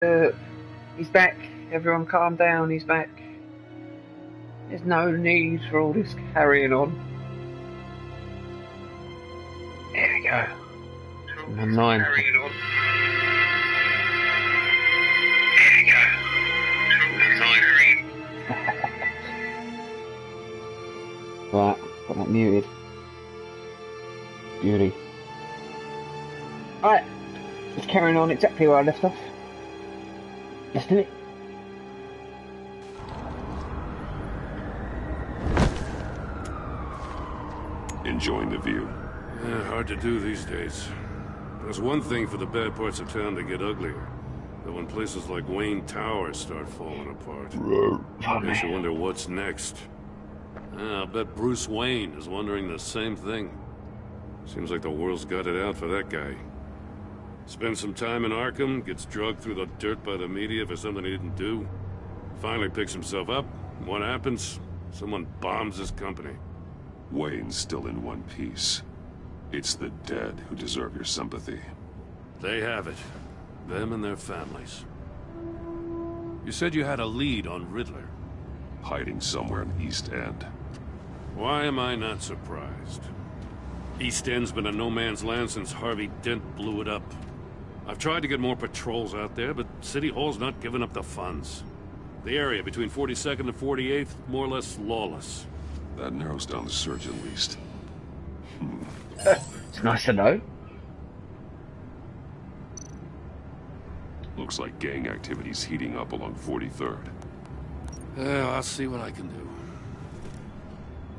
He's back. Everyone calm down, he's back. There's no need for all this carrying on. There we go. I'm online. Carrying on. There we go. I'm online. Right, got that muted. Beauty. Alright, just carrying on exactly where I left off. Let's do it. Enjoying the view. Yeah, hard to do these days. There's one thing for the bad parts of town to get uglier. But when places like Wayne Tower start falling apart, makes you wonder what's next. I'll bet Bruce Wayne is wondering the same thing. Seems like the world's got it out for that guy. Spends some time in Arkham, gets drugged through the dirt by the media for something he didn't do. Finally picks himself up. What happens? Someone bombs his company. Wayne's still in one piece. It's the dead who deserve your sympathy. They have it. Them and their families. You said you had a lead on Riddler. Hiding somewhere in East End. Why am I not surprised? East End's been a no-man's land since Harvey Dent blew it up. I've tried to get more patrols out there, but City Hall's not giving up the funds. The area between 42nd and 48th, more or less lawless. That narrows down the search at least. It's nice to know. Looks like gang activity's heating up along 43rd. Well, I'll see what I can do.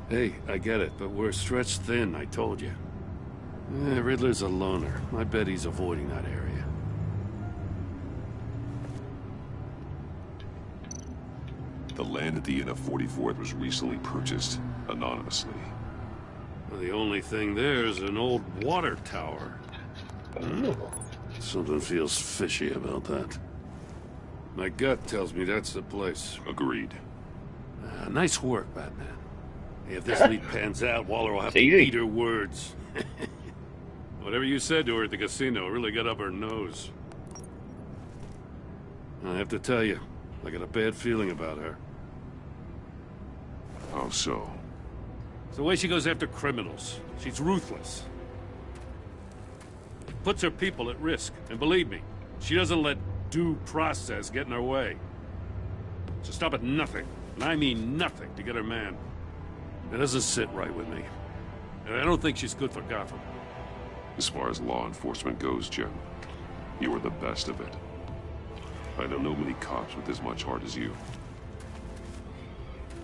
Hey, I get it, but we're stretched thin, I told you. Riddler's a loner. I bet he's avoiding that area. The land at the end of 44th was recently purchased, anonymously. Well, the only thing there is an old water tower. Something feels fishy about that. My gut tells me that's the place. Agreed. Nice work, Batman. Hey, if this lead pans out, Waller will have to eat her words. Whatever you said to her at the casino really got up her nose. I have to tell you, I got a bad feeling about her. How so? It's the way she goes after criminals. She's ruthless. Puts her people at risk. And believe me, she doesn't let due process get in her way. She'll stop at nothing, and I mean nothing, to get her man. It doesn't sit right with me. And I don't think she's good for Gotham. As far as law enforcement goes, Jim, you are the best of it. I don't know many cops with as much heart as you.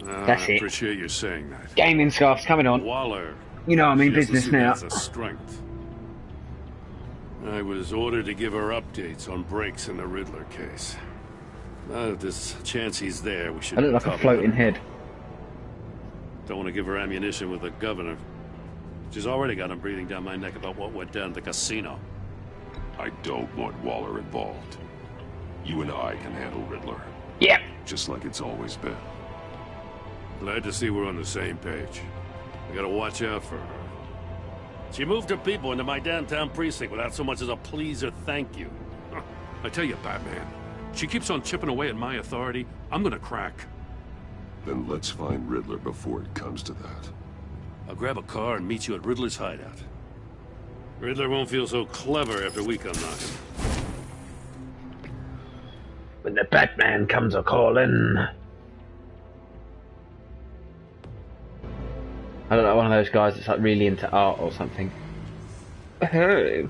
That's I it. appreciate you saying that. Gaming scarf's coming on. Waller. You know I'm in business now. Has a strength. I was ordered to give her updates on breaks in the Riddler case. If there's a chance he's there, we should. I look like a floating head. Don't want to give her ammunition with the governor. She's already got him breathing down my neck about what went down at the casino. I don't want Waller involved. You and I can handle Riddler. Yep. Just like it's always been. Glad to see we're on the same page. I gotta watch out for her. She moved her people into my downtown precinct without so much as a please or thank you. I tell you, Batman, she keeps on chipping away at my authority, I'm gonna crack. Then let's find Riddler before it comes to that. I'll grab a car and meet you at Riddler's hideout. Riddler won't feel so clever after we come knocking. When the Batman comes a-calling. I don't know, one of those guys that's like really into art or something. Oh.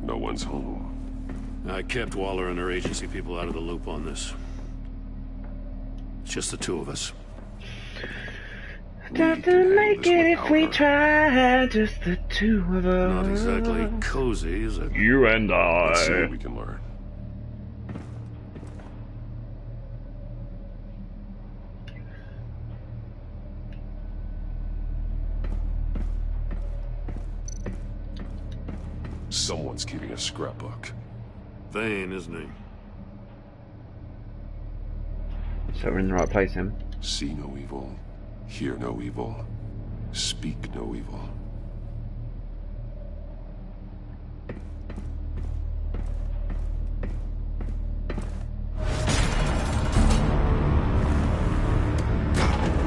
No one's home. I kept Waller and her agency people out of the loop on this. It's just the two of us. Doesn't make it if we try, just the two of us. Not exactly cozy, is it? You and I. Let's see what we can learn. Someone's keeping a scrapbook. Vain, isn't he? So we're in the right place, then. See no evil, hear no evil, speak no evil.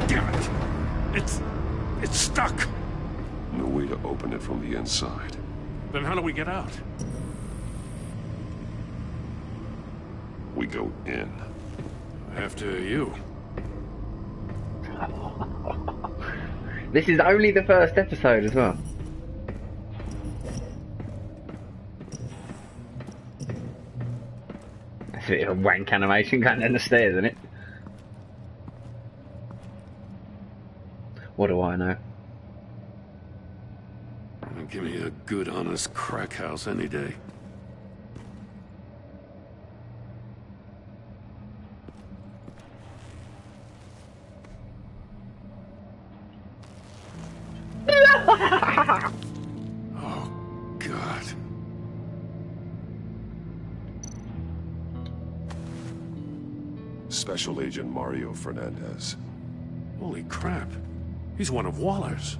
Damn it! It's stuck! No way to open it from the inside. Then how do we get out? We go in. After you. This is only the first episode as well. That's a bit of a wank animation going down the stairs, isn't it? What do I know? Give me a good, honest crack house any day. Oh, God. Special Agent Mario Fernandez. Holy crap. He's one of Waller's.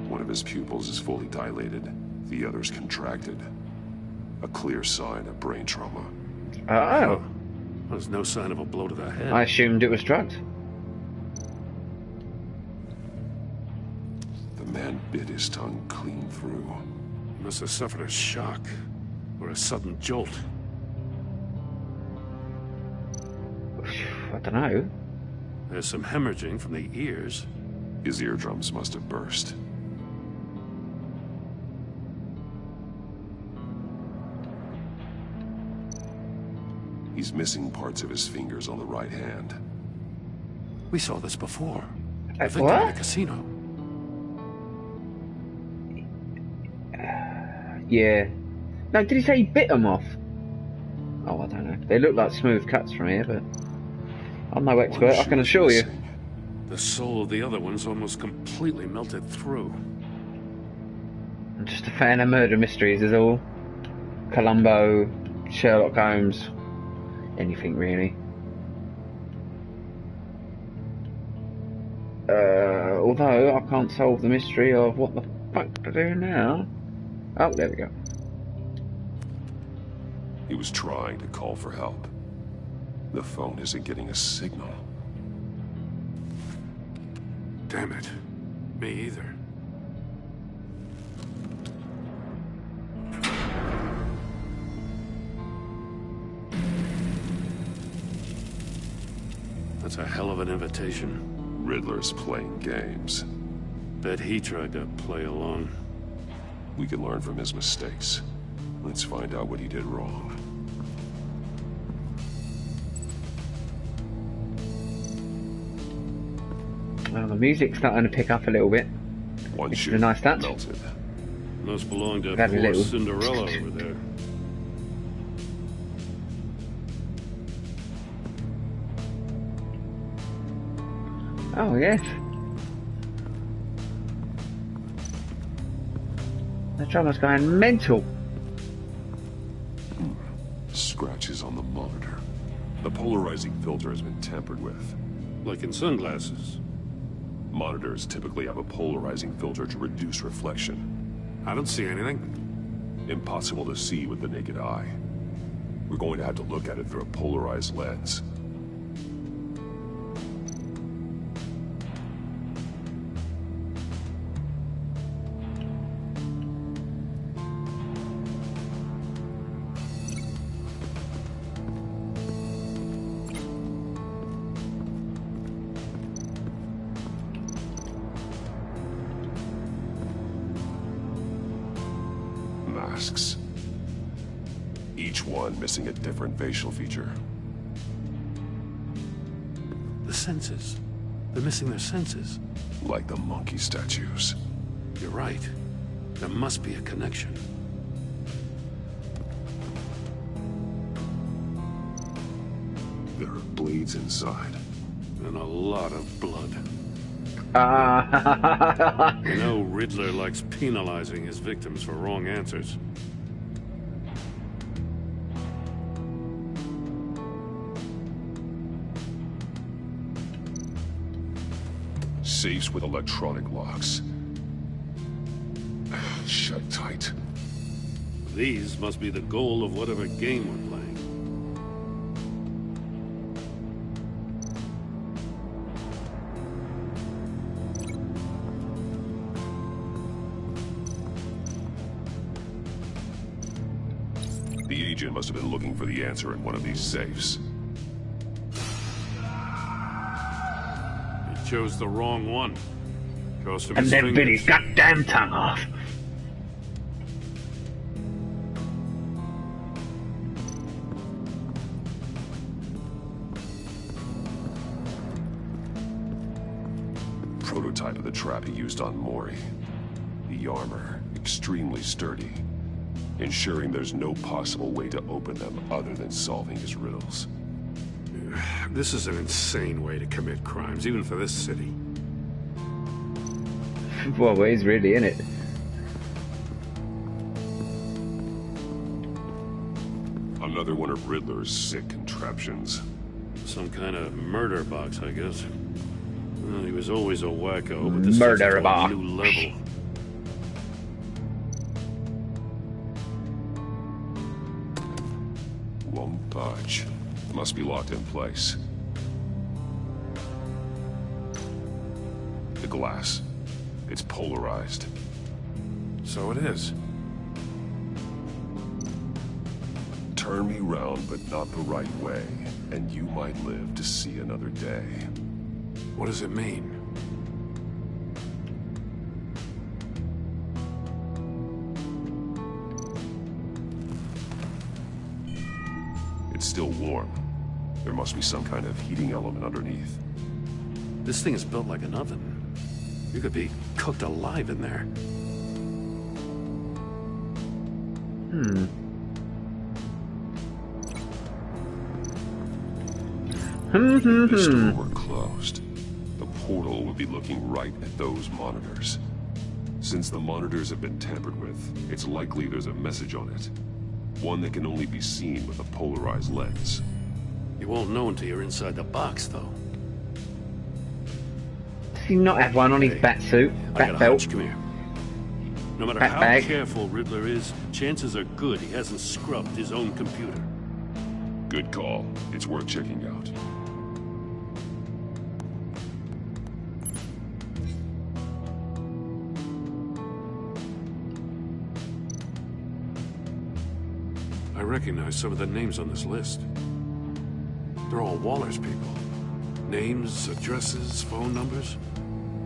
One of his pupils is fully dilated, the other's contracted. A clear sign of brain trauma. Oh. There's no sign of a blow to the head. I assumed it was drugs. The man bit his tongue clean through. He must have suffered a shock or a sudden jolt. I don't know. There's some hemorrhaging from the ears. His eardrums must have burst. He's missing parts of his fingers on the right hand. We saw this before. The victim what? in the casino. Yeah. No, did he say he bit them off? Oh, I don't know. They look like smooth cuts from here, but I'm no expert, I can assure you. The soul of the other one's almost completely melted through. I'm just a fan of murder mysteries is all. Columbo, Sherlock Holmes, anything really. Although I can't solve the mystery of what the fuck to do now. Oh, there we go. He was trying to call for help. The phone isn't getting a signal. Damn it. Me either. That's a hell of an invitation. Riddler's playing games. Bet he tried to play along. We can learn from his mistakes. Let's find out what he did wrong. Well, the music's starting to pick up a little bit. One Which is shoe a nice touch. melted. Must belong to Got a poor little. Cinderella over there. Oh, yes. The drummer's going mental. Scratches on the monitor. The polarizing filter has been tampered with. Like in sunglasses. Monitors typically have a polarizing filter to reduce reflection. I don't see anything. Impossible to see with the naked eye. We're going to have to look at it through a polarized lens. Masks. Each one missing a different facial feature. The senses. They're missing their senses. Like the monkey statues. You're right. There must be a connection. There are blades inside. And a lot of blood. You know, Riddler likes penalizing his victims for wrong answers. Safes with electronic locks. Shut tight. These must be the goal of whatever game we're playing. The agent must have been looking for the answer in one of these safes. He chose the wrong one. Cost him And his then bit fingers. his goddamn tongue off. Prototype of the trap he used on Mori. The armor, extremely sturdy, ensuring there's no possible way to open them other than solving his riddles. This is an insane way to commit crimes, even for this city. Well, he's really in it. Another one of Riddler's sick contraptions. Some kind of murder box, I guess. Well, he was always a wacko, but this Murder takes it to a box. new level. Won't budge. Must be locked in place. The glass. It's polarized. So it is. Turn me round, but not the right way, and you might live to see another day. What does it mean? It's still warm. There must be some kind of heating element underneath. This thing is built like an oven. You could be cooked alive in there. If this door were closed, the portal would be looking right at those monitors. Since the monitors have been tampered with, it's likely there's a message on it. One that can only be seen with a polarized lens. You won't know until you're inside the box, though. Does he not have one on his Hey, bat suit? I Bat got a belt? hunch. Come here. No matter Bat how bag. careful Riddler is, chances are good he hasn't scrubbed his own computer. Good call. It's worth checking out. I recognize some of the names on this list. They're all Waller's people. Names, addresses, phone numbers.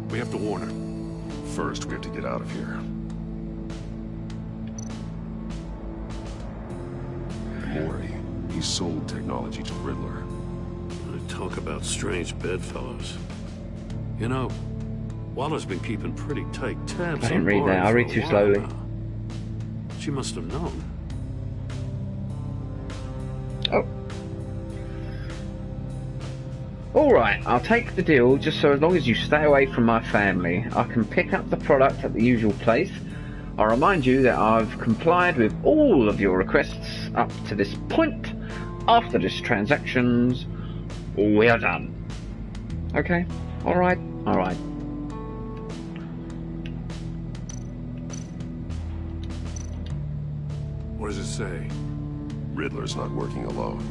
We have to warn her. First, we have to get out of here. Mori, he sold technology to Riddler. Talk about strange bedfellows. You know, Waller's been keeping pretty tight tabs I didn't on read Mori that. I for read a too while slowly. now. She must have known. Oh. Alright, I'll take the deal just so as long as you stay away from my family. I can pick up the product at the usual place. I'll remind you that I've complied with all of your requests up to this point. After this transactions, we are done. Okay? Alright? Alright. What does it say? Riddler's not working alone.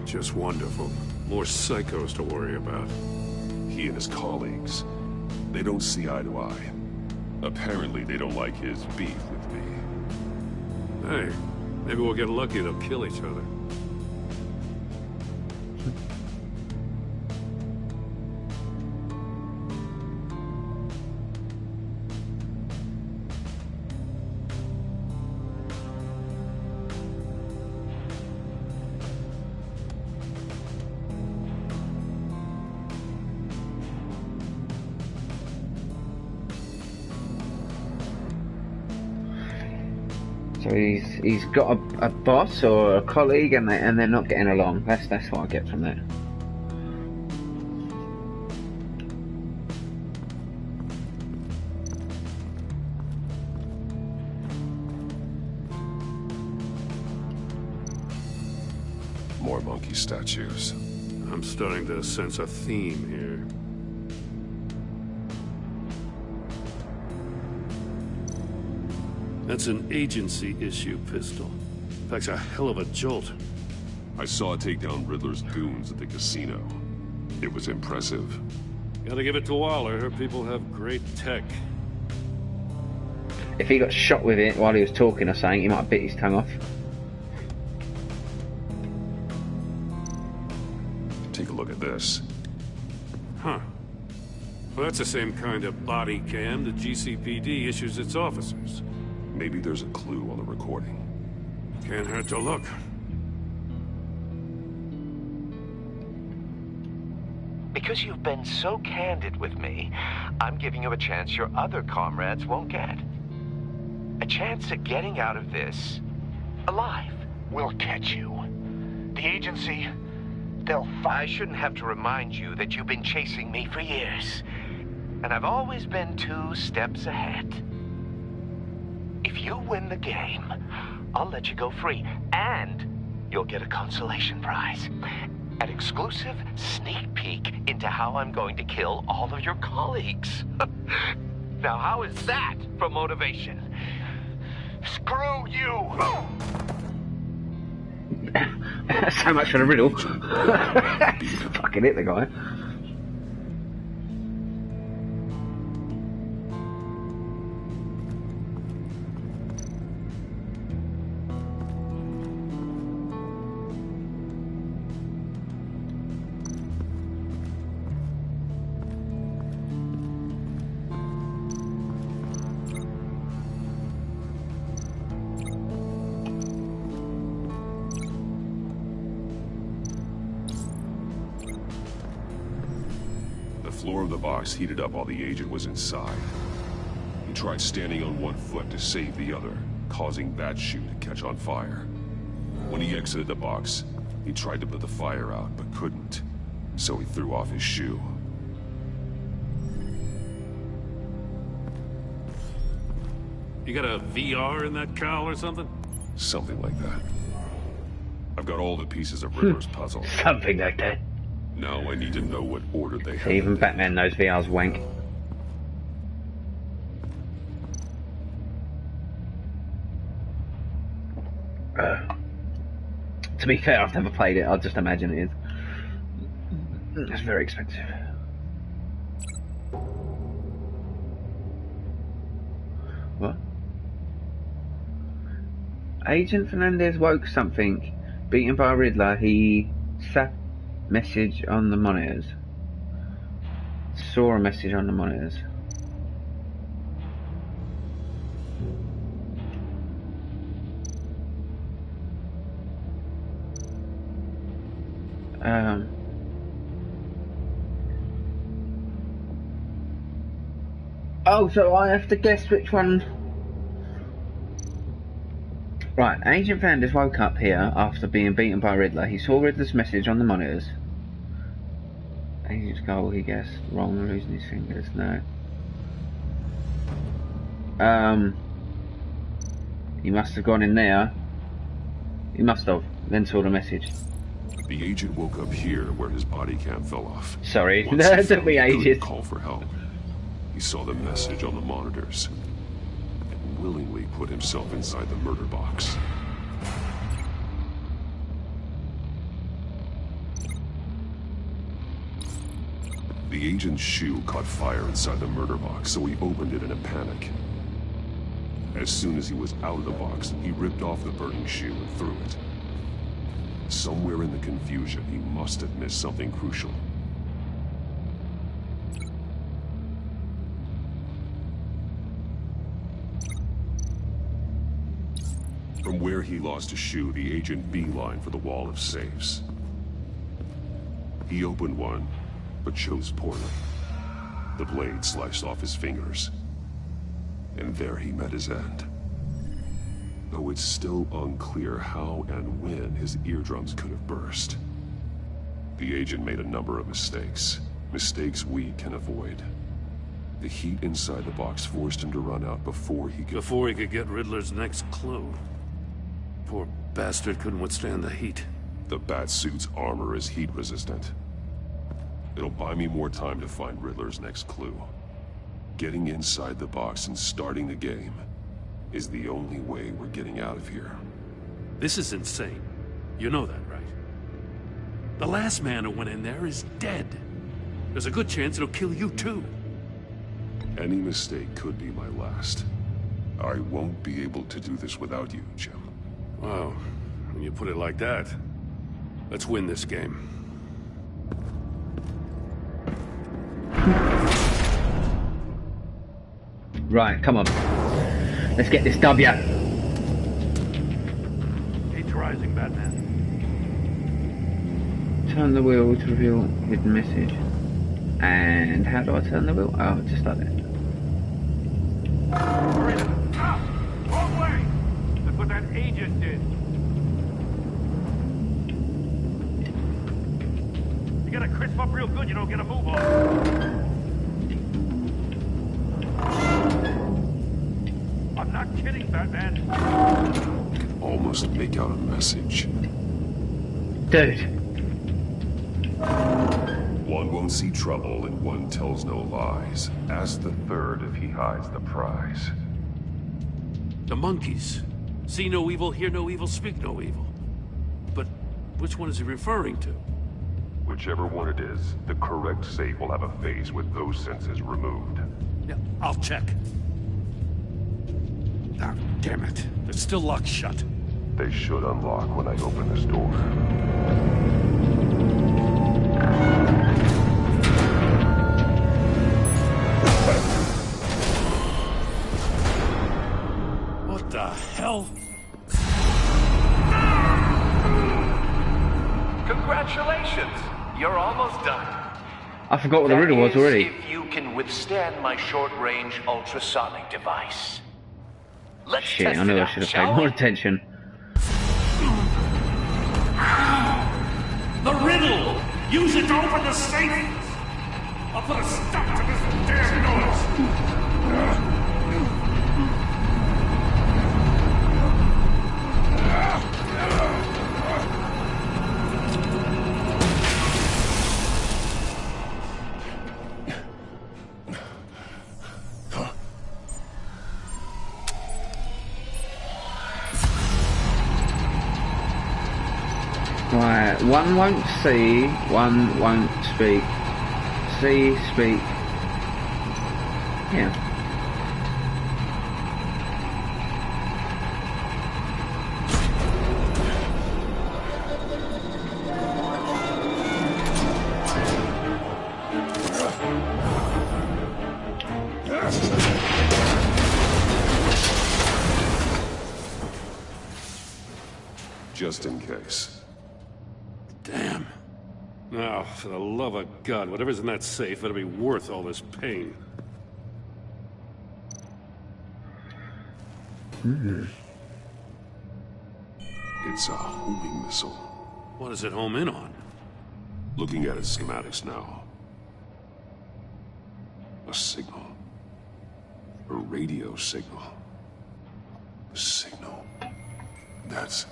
Just wonderful. More psychos to worry about. He and his colleagues, they don't see eye to eye. Apparently, they don't like his beef with me. Hey, maybe we'll get lucky they'll kill each other. So he's got a boss or a colleague and they're not getting along. That's what I get from that. more monkey statues. I'm starting to sense a theme here. That's an agency issue pistol. Packs a hell of a jolt. I saw it take down Riddler's goons at the casino. It was impressive. Gotta give it to Waller. Her people have great tech. If he got shot with it while he was talking or something, he might have bit his tongue off. Take a look at this. Huh. Well, that's the same kind of body cam the GCPD issues its officers. Maybe there's a clue on the recording. Can't hurt to look. Because you've been so candid with me, I'm giving you a chance your other comrades won't get. A chance at getting out of this alive. We'll catch you. The agency, they'll I shouldn't have to remind you that you've been chasing me for years. And I've always been 2 steps ahead. If you win the game, I'll let you go free. And you'll get a consolation prize. An exclusive sneak peek into how I'm going to kill all of your colleagues. Now, how is that for motivation? screw you! So much for the riddle. Fucking hit the guy. The floor of the box heated up while the agent was inside. He tried standing on one foot to save the other, causing that shoe to catch on fire. When he exited the box, he tried to put the fire out, but couldn't, so he threw off his shoe. You got a VR in that cowl or something? Something like that. I've got all the pieces of Riddler's puzzle. Something like that. Now I need to know what order they have. Even Batman knows VR's wank. To be fair, I've never played it. I'll just imagine it is. It's very expensive. What? Agent Fernandez woke something. Beaten by Riddler, he sat message on the monitors. Saw a message on the monitors. Oh, so I have to guess which one. Right, Agent Fernandez woke up here after being beaten by Riddler. He saw Riddler's message on the monitors. Agent's goal, he guessed. Wrong, losing his fingers. No. He must have gone in there. He must have. Then saw the message. The agent woke up here where his body cam fell off. Sorry, Once he that took found me he couldn't ages. call for help. He saw the message on the monitors and willingly put himself inside the murder box. The agent's shoe caught fire inside the murder box, so he opened it in a panic. As soon as he was out of the box, he ripped off the burning shoe and threw it. Somewhere in the confusion, he must have missed something crucial. From where he lost a shoe, the agent beelined for the wall of safes. He opened one, but chose poorly. The blade sliced off his fingers. And there he met his end. Though it's still unclear how and when his eardrums could have burst. The agent made a number of mistakes. Mistakes we can avoid. The heat inside the box forced him to run out before he could... get Riddler's next clue. Poor bastard couldn't withstand the heat. The Batsuit's armor is heat resistant. It'll buy me more time to find Riddler's next clue. Getting inside the box and starting the game is the only way we're getting out of here. This is insane. You know that, right? The last man who went in there is dead. There's a good chance it'll kill you too. Any mistake could be my last. I won't be able to do this without you, Jim. Wow, when you put it like that, let's win this game. Right, come on. Let's get this W. Heat's rising, Batman. Turn the wheel to reveal hidden message. And how do I turn the wheel? Oh, just like that. Wrong way! That's what that agent did. You gotta crisp up real good, you don't get a move on. I'm not kidding, Batman. Can almost make out a message. Dude. One won't see trouble and one tells no lies. Ask the third if he hides the prize. The monkeys. See no evil, hear no evil, speak no evil. But which one is he referring to? Whichever one it is, the correct safe will have a phase with those senses removed. Yeah, I'll check. Ah, damn it. They're still locked shut. They should unlock when I open this door. What the hell? Congratulations! You're almost done. I forgot what the riddle was already. If you can withstand my short-range ultrasonic device. Let's Shit, test I knew it I out, should have shall paid more we? attention. The riddle! Use it to open the safe! I'll put a stop to this damn noise! Right, one won't see, one won't speak. See, speak. Yeah. Just in case. Damn. Now, for the love of God, whatever's in that safe better be worth all this pain. It's a homing missile. What does it home in on? Looking at its schematics now. A signal. A radio signal. A signal. That's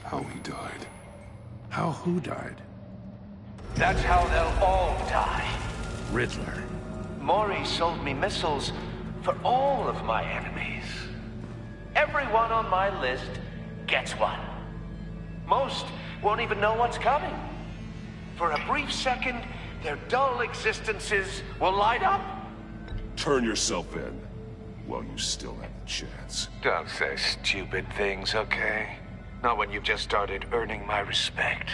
how he died. How who died? That's how they'll all die. Riddler. Maury sold me missiles for all of my enemies. Everyone on my list gets one. Most won't even know what's coming. For a brief second, their dull existences will light up. Turn yourself in while you still have the chance. Don't say stupid things, okay? Not when you've just started earning my respect.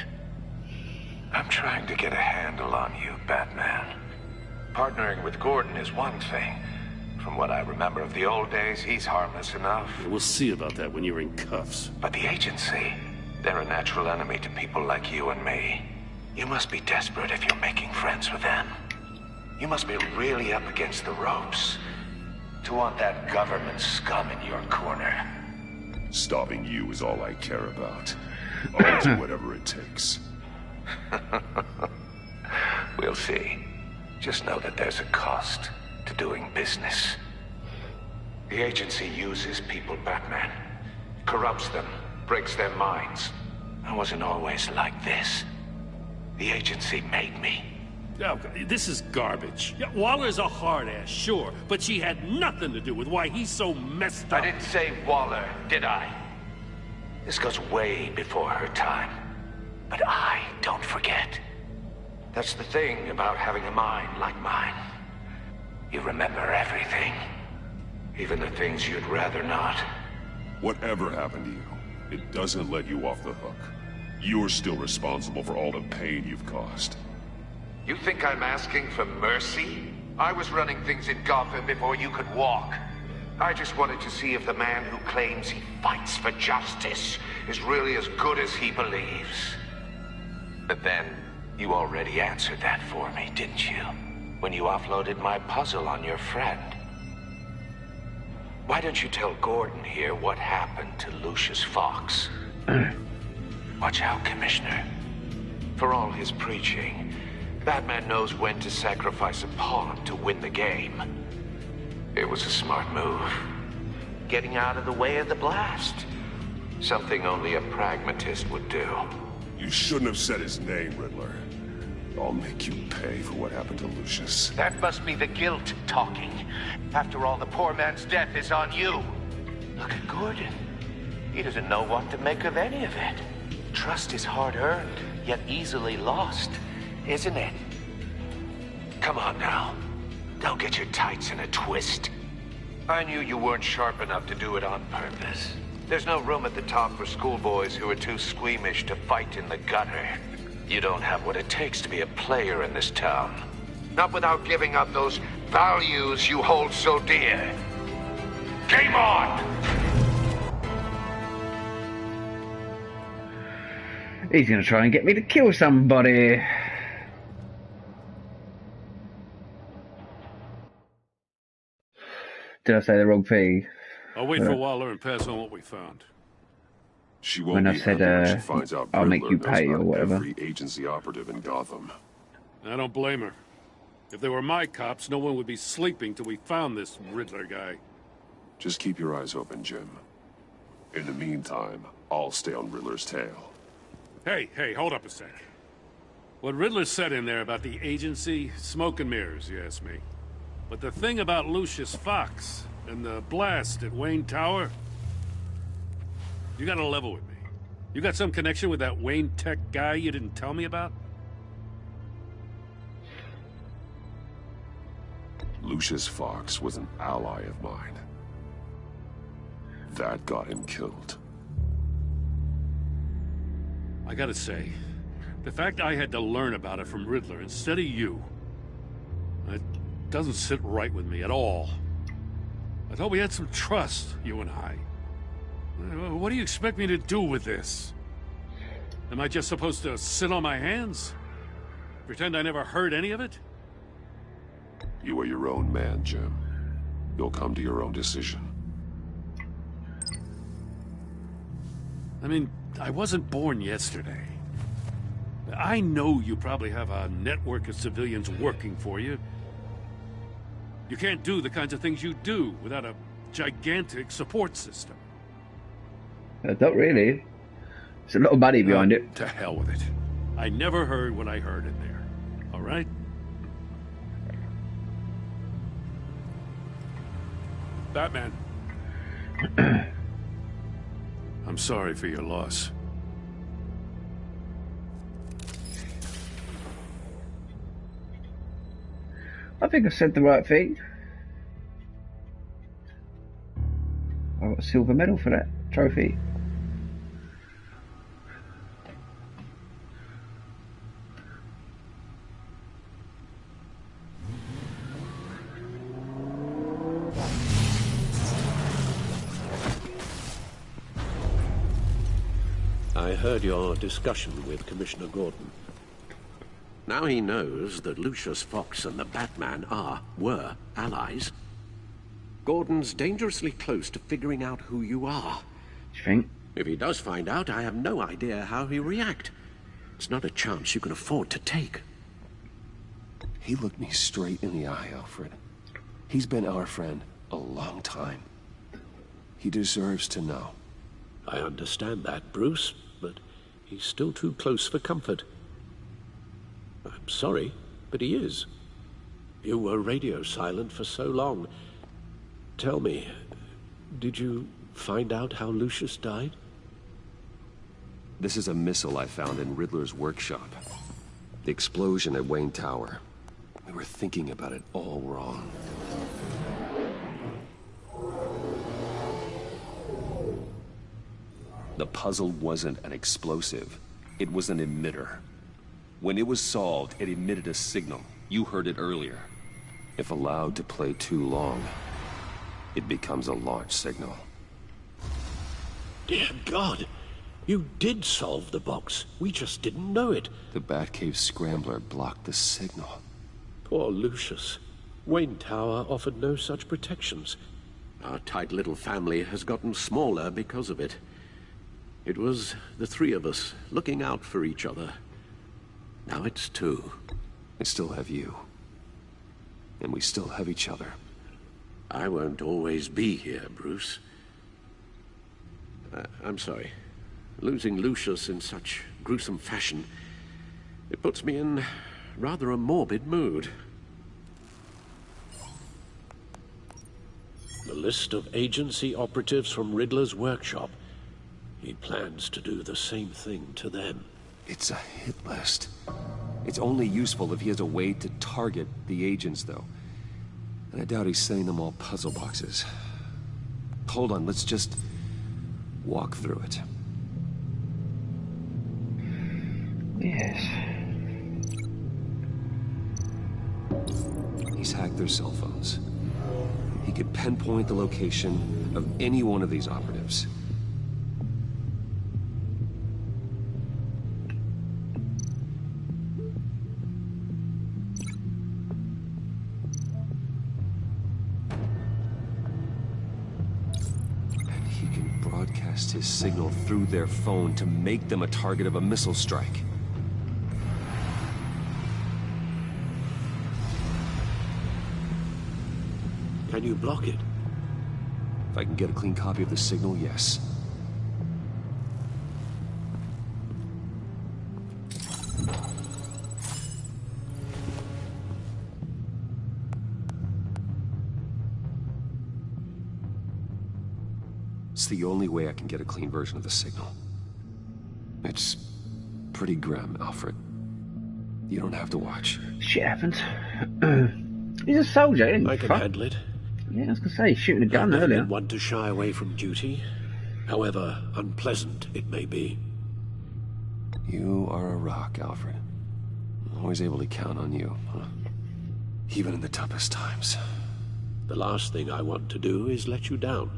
I'm trying to get a handle on you, Batman. Partnering with Gordon is one thing. From what I remember of the old days, he's harmless enough. We'll see about that when you're in cuffs. But the agency, they're a natural enemy to people like you and me. You must be desperate if you're making friends with them. You must be really up against the ropes to want that government scum in your corner. Stopping you is all I care about. I'll do whatever it takes. We'll see. Just know that there's a cost to doing business. The agency uses people, Batman. Corrupts them, breaks their minds. I wasn't always like this. The agency made me. Oh, this is garbage. Yeah, Waller's a hard-ass, sure, but she had nothing to do with why he's so messed up. I didn't say Waller, did I? This goes way before her time. But I don't forget. That's the thing about having a mind like mine. You remember everything. Even the things you'd rather not. Whatever happened to you, it doesn't let you off the hook. You're still responsible for all the pain you've caused. You think I'm asking for mercy? I was running things in Gotham before you could walk. I just wanted to see if the man who claims he fights for justice is really as good as he believes. But then, you already answered that for me, didn't you? When you offloaded my puzzle on your friend. Why don't you tell Gordon here what happened to Lucius Fox? Watch out, Commissioner. For all his preaching, Batman knows when to sacrifice a pawn to win the game. It was a smart move. Getting out of the way of the blast. Something only a pragmatist would do. You shouldn't have said his name, Riddler. I'll make you pay for what happened to Lucius. That must be the guilt talking. After all, the poor man's death is on you. Look at Gordon. He doesn't know what to make of any of it. Trust is hard-earned, yet easily lost, isn't it? Come on now. Don't get your tights in a twist. I knew you weren't sharp enough to do it on purpose. There's no room at the top for schoolboys who are too squeamish to fight in the gutter. You don't have what it takes to be a player in this town. Not without giving up those values you hold so dear. Game on! He's gonna try and get me to kill somebody. Did I say the wrong thing? I'll wait for Waller and pass on what we found. She won't When I be said, happy when she finds out I'll make Riddler you knows pay or about whatever. every agency operative in Gotham. I don't blame her. If they were my cops, no one would be sleeping till we found this Riddler guy. Just keep your eyes open, Jim. In the meantime, I'll stay on Riddler's tail. Hey, hold up a sec. What Riddler said in there about the agency, smoke and mirrors, you ask me. But the thing about Lucius Fox and the blast at Wayne Tower, you gotta level with me. You got some connection with that Wayne Tech guy you didn't tell me about? Lucius Fox was an ally of mine. That got him killed. I gotta say, the fact I had to learn about it from Riddler instead of you, it doesn't sit right with me at all. I thought we had some trust, you and I. What do you expect me to do with this? Am I just supposed to sit on my hands? Pretend I never heard any of it? You are your own man, Jim. You'll come to your own decision. I mean, I wasn't born yesterday. I know you probably have a network of civilians working for you. You can't do the kinds of things you do without a gigantic support system. Not really. There's a lot of money behind it. To hell with it. I never heard what I heard in there. All right? Batman. I'm sorry for your loss. I think I said the right thing. I got a silver medal for that trophy. I heard your discussion with Commissioner Gordon. Now he knows that Lucius Fox and the Batman were allies. Gordon's dangerously close to figuring out who you are. Do you think? If he does find out, I have no idea how he'll react. It's not a chance you can afford to take. He looked me straight in the eye, Alfred. He's been our friend a long time. He deserves to know. I understand that, Bruce, but He's still too close for comfort. I'm sorry, but he is. You were radio silent for so long. Tell me, did you find out how Lucius died? This is a missile I found in Riddler's workshop. The explosion at Wayne Tower. We were thinking about it all wrong. The puzzle wasn't an explosive. It was an emitter. When it was solved, it emitted a signal. You heard it earlier. If allowed to play too long, it becomes a launch signal. Dear God! You did solve the box. We just didn't know it. The Batcave Scrambler blocked the signal. Poor Lucius. Wayne Tower offered no such protections. Our tight little family has gotten smaller because of it. It was the three of us looking out for each other. Now it's two. I still have you. And we still have each other. I won't always be here, Bruce. I'm sorry. Losing Lucius in such gruesome fashion, it puts me in rather a morbid mood. The list of agency operatives from Riddler's workshop. He plans to do the same thing to them. It's a hit list. It's only useful if he has a way to target the agents, though. And I doubt he's sending them all puzzle boxes. Hold on, let's just walk through it. Yes. He's hacked their cell phones. He could pinpoint the location of any one of these operatives. And he can broadcast his signal through their phone to make them a target of a missile strike. Can you block it? If I can get a clean copy of the signal, yes. It's the only way I can get a clean version of the signal. It's pretty grim, Alfred. You don't have to watch. Shit happens. He's a soldier, isn't he? I can handle it. Yeah, I was going to say, he's shooting a gun I've never earlier. been one to shy away from duty, however unpleasant it may be. You are a rock, Alfred. Always able to count on you, huh? Even in the toughest times. The last thing I want to do is let you down.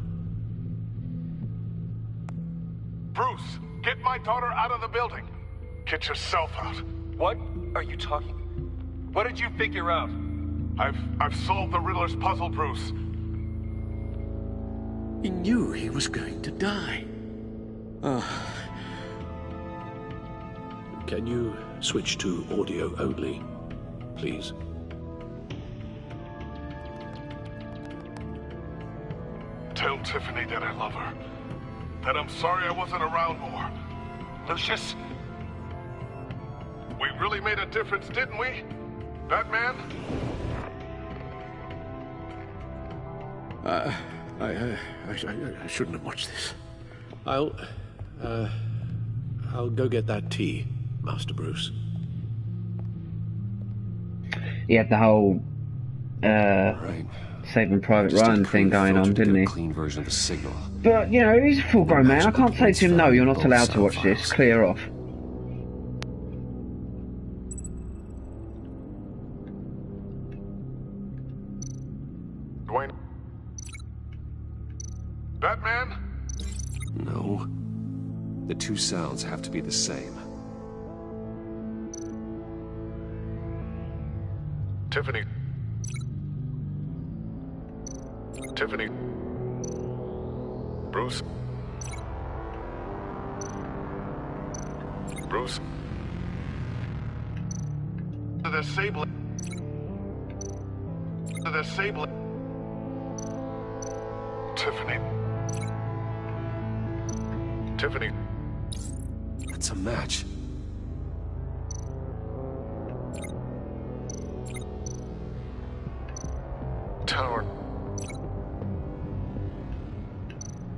Bruce, get my daughter out of the building. Get yourself out. What are you talking? What did you figure out? I've solved the Riddler's puzzle, Bruce. He knew he was going to die. Can you switch to audio only, please? Tell Tiffany that I love her. That I'm sorry I wasn't around more. Lucius? We really made a difference, didn't we? Batman? I shouldn't have watched this. I'll go get that tea, Master Bruce. He had the whole Right. Saving Private Just a Ryan crude thing going on, filter to didn't get he? a clean version of the signal. But, you know, he's a full grown man. I can't say to him, no, you're not allowed to watch this. Clear off. Dwayne? Batman? No. The two sounds have to be the same. Tiffany. Tiffany. Bruce. Bruce. The sable. The sable. Tiffany. Tiffany. That's a match. Tower.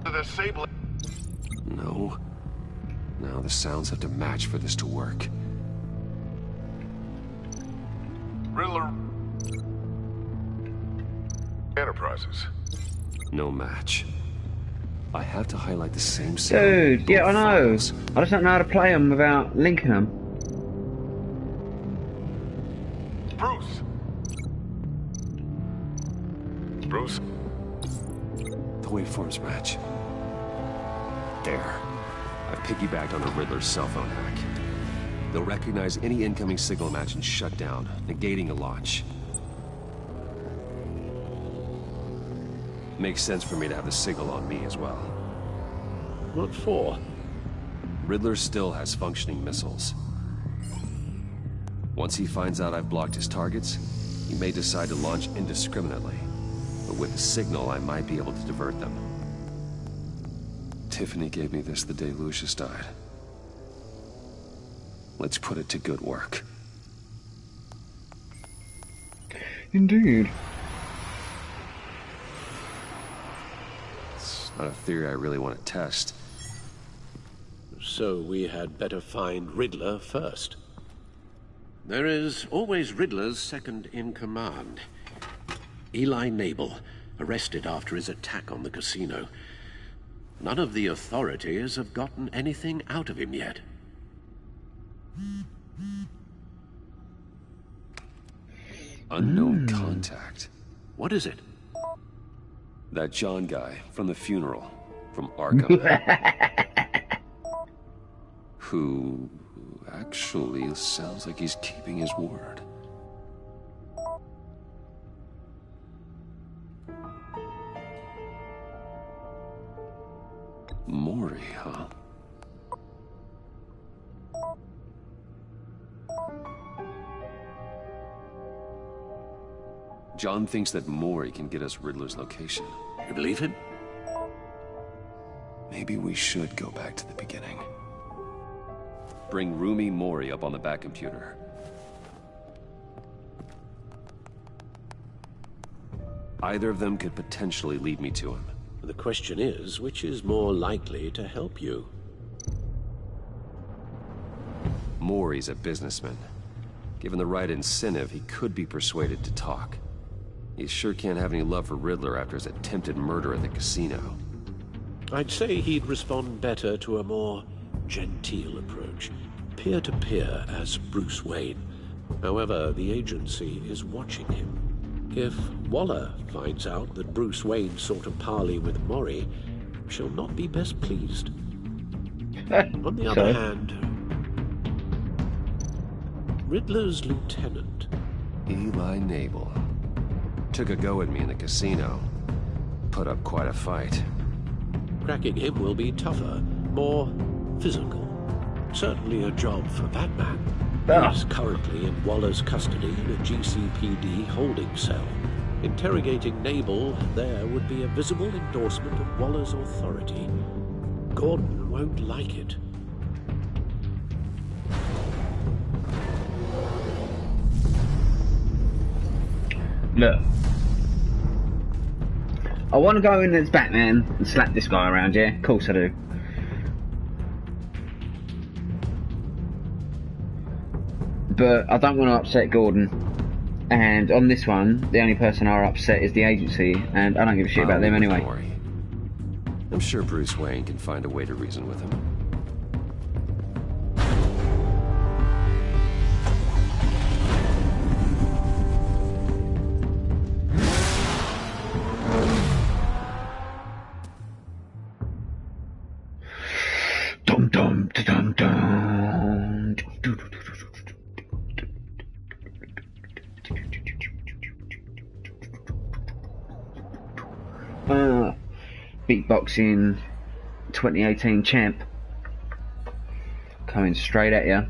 The Sable. No. No, the sounds have to match for this to work. Riddler. Enterprises. No match. I have to highlight the same sound. Dude, yeah, I both know. files. I just don't know how to play them without linking them. Bruce. Bruce. The waveforms match. There. I've piggybacked on a Riddler's cell phone hack. They'll recognize any incoming signal match and shut down, negating a launch. Makes sense for me to have the signal on me as well. What for? Riddler still has functioning missiles. Once he finds out I've blocked his targets, he may decide to launch indiscriminately. But with the signal, I might be able to divert them. Tiffany gave me this the day Lucius died. Let's put it to good work. Indeed. It's not a theory I really want to test. So we had better find Riddler first. There is always Riddler's second in command. Eli Nabel, arrested after his attack on the casino. None of the authorities have gotten anything out of him yet. Unknown contact. What is it? That John guy from the funeral, from Arkham. Who actually sounds like he's keeping his word. Maury, huh? John thinks that Maury can get us Riddler's location. You believe him? Maybe we should go back to the beginning. Bring Rumi Mori up on the back computer. Either of them could potentially lead me to him. The question is, which is more likely to help you? Mori's a businessman. Given the right incentive, he could be persuaded to talk. He sure can't have any love for Riddler after his attempted murder at the casino. I'd say he'd respond better to a more genteel approach. Peer-to-peer as Bruce Wayne. However, the agency is watching him. If Waller finds out that Bruce Wayne sought a parley with Mori, she'll not be best pleased. On the other hand, Riddler's lieutenant, Eli Nabel. Took a go at me in the casino. Put up quite a fight. cracking him will be tougher, more physical. Certainly a job for Batman. He's currently in Waller's custody in a GCPD holding cell. Interrogating Nabel there would be a visible endorsement of Waller's authority. Gordon won't like it. Look, I want to go in as Batman and slap this guy around, yeah? Of course I do. But I don't want to upset Gordon. And on this one, the only person I'll upset is the agency, and I don't give a shit about them anyway. Don't worry. I'm sure Bruce Wayne can find a way to reason with him. Dum dum dum dum. Beatboxing 2018 champ coming straight at you.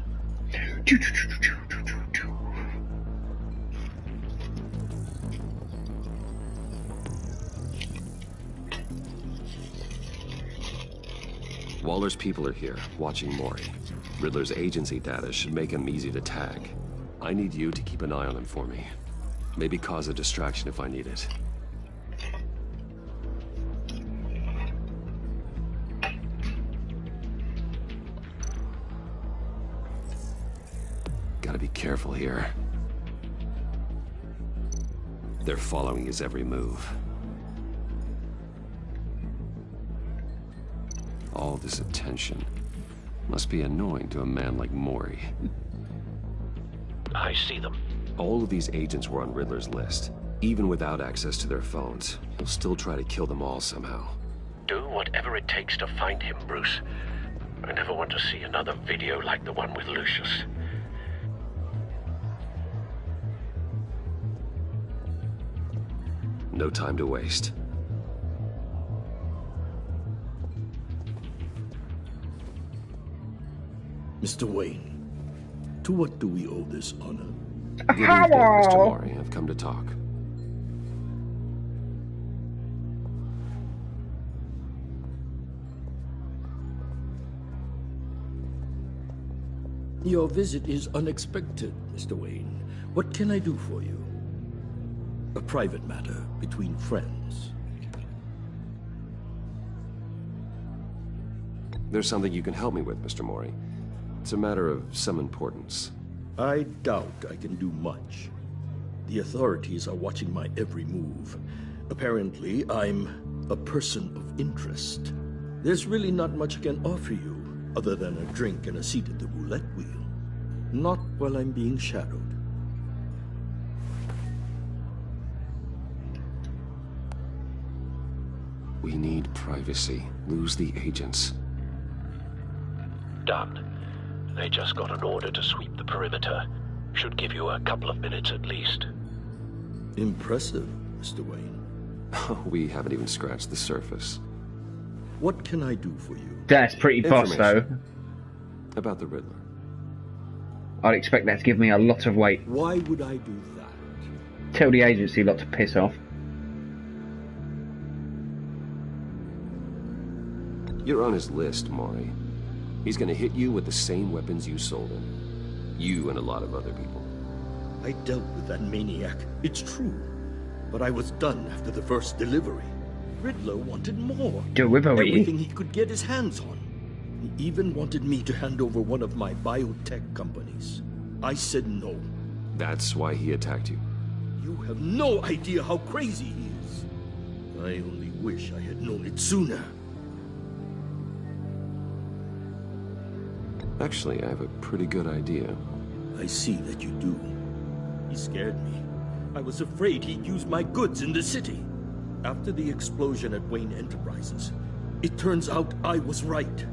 Waller's people are here, watching Mori. Riddler's agency data should make him easy to tag. I need you to keep an eye on him for me. Maybe cause a distraction if I need it. Gotta be careful here. They're following his every move. All this attention must be annoying to a man like Mori. I see them. All of these agents were on Riddler's list. Even without access to their phones, he'll still try to kill them all somehow. Do whatever it takes to find him, Bruce. I never want to see another video like the one with Lucius. No time to waste. Mr. Wayne, to what do we owe this honor? Good evening, Mr. Mori. I've come to talk. Your visit is unexpected, Mr. Wayne. What can I do for you? A private matter between friends. There's something you can help me with, Mr. Mori. It's a matter of some importance. I doubt I can do much. The authorities are watching my every move. Apparently, I'm a person of interest. There's really not much I can offer you, other than a drink and a seat at the roulette wheel. Not while I'm being shadowed. We need privacy. Lose the agents. Done. They just got an order to sweep the perimeter. Should give you a couple of minutes at least. Impressive, Mr. Wayne. We haven't even scratched the surface. What can I do for you? That's pretty boss, though. About the Riddler. I'd expect that to give me a lot of weight. Why would I do that? Tell the agency lot to piss off. You're on his list, Mori. He's gonna hit you with the same weapons you sold him. You and a lot of other people. I dealt with that maniac, it's true. But I was done after the first delivery. Riddler wanted more. Delivery? Everything he could get his hands on. He even wanted me to hand over one of my biotech companies. I said no. That's why he attacked you. You have no idea how crazy he is. I only wish I had known it sooner. Actually, I have a pretty good idea. I see that you do. He scared me. I was afraid he'd use my goods in the city. After the explosion at Wayne Enterprises, it turns out I was right.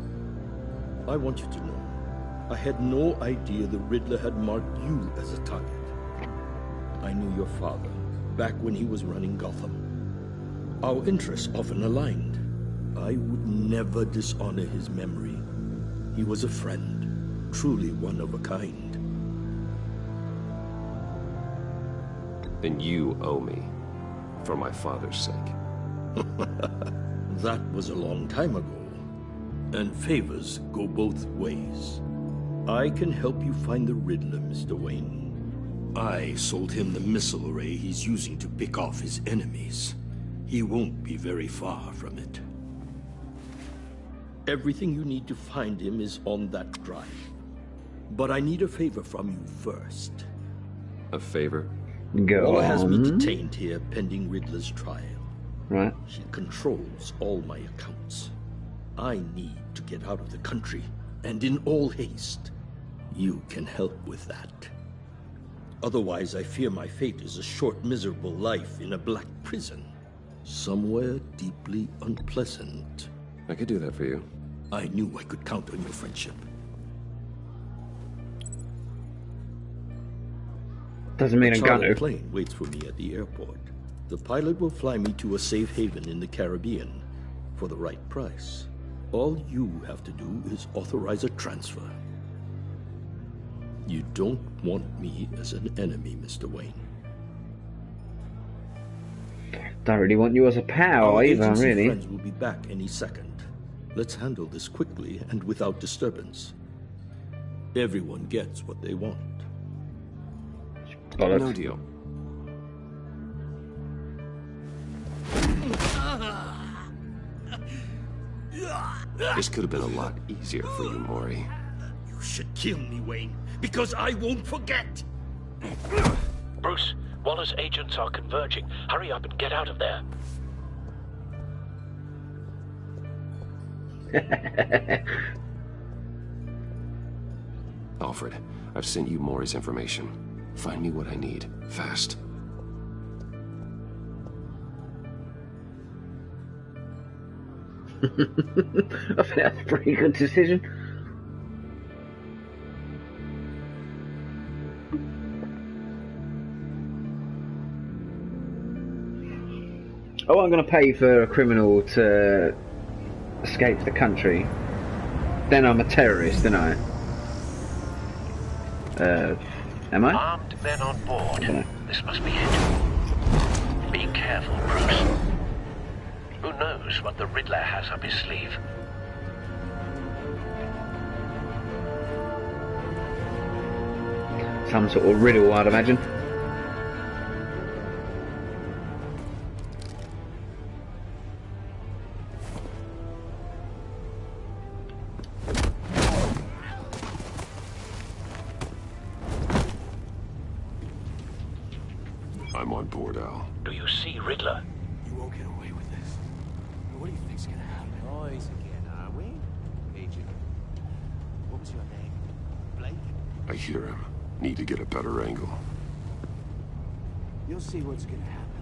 I want you to know, I had no idea the Riddler had marked you as a target. I knew your father, back when he was running Gotham. Our interests often aligned. I would never dishonor his memory. He was a friend, truly one of a kind. Then you owe me, for my father's sake. That was a long time ago. And favors go both ways. I can help you find the Riddler, Mr. Wayne. I sold him the missile array he's using to pick off his enemies. He won't be very far from it. Everything you need to find him is on that drive. But I need a favor from you first. A favor? Go Waller has me on. detained here pending Riddler's trial. Right. She controls all my accounts. I need to get out of the country, and in all haste. You can help with that. Otherwise, I fear my fate is a short, miserable life in a black prison. Somewhere deeply unpleasant. I could do that for you. I knew I could count on your friendship. Doesn't mean A I'm gonna. chartered plane waits for me at the airport. The pilot will fly me to a safe haven in the Caribbean for the right price. All you have to do is authorize a transfer. You don't want me as an enemy, Mr. Wayne. Don't really want you as a pal Our either, agency really. friends will be back any second. Let's handle this quickly and without disturbance. Everyone gets what they want. No deal. This could have been a lot easier for you, Mori. You should kill me, Wayne, because I won't forget! Bruce, Waller's agents are converging. Hurry up and get out of there. Alfred, I've sent you Mori's information. Find me what I need, fast. I think that's a pretty good decision. Oh, I'm going to pay for a criminal to escape the country. Then I'm a terrorist, then I? Am I? Armed men on board. This must be it. Be careful, Bruce. Who knows what the Riddler has up his sleeve? Some sort of riddle, I'd imagine. I'm on board, Al. Do you see Riddler? You won't get away with this. What do you think's gonna happen? Boys again, are we? Agent. What was your name? Blake? I hear him. Need to get a better angle. You'll see what's gonna happen.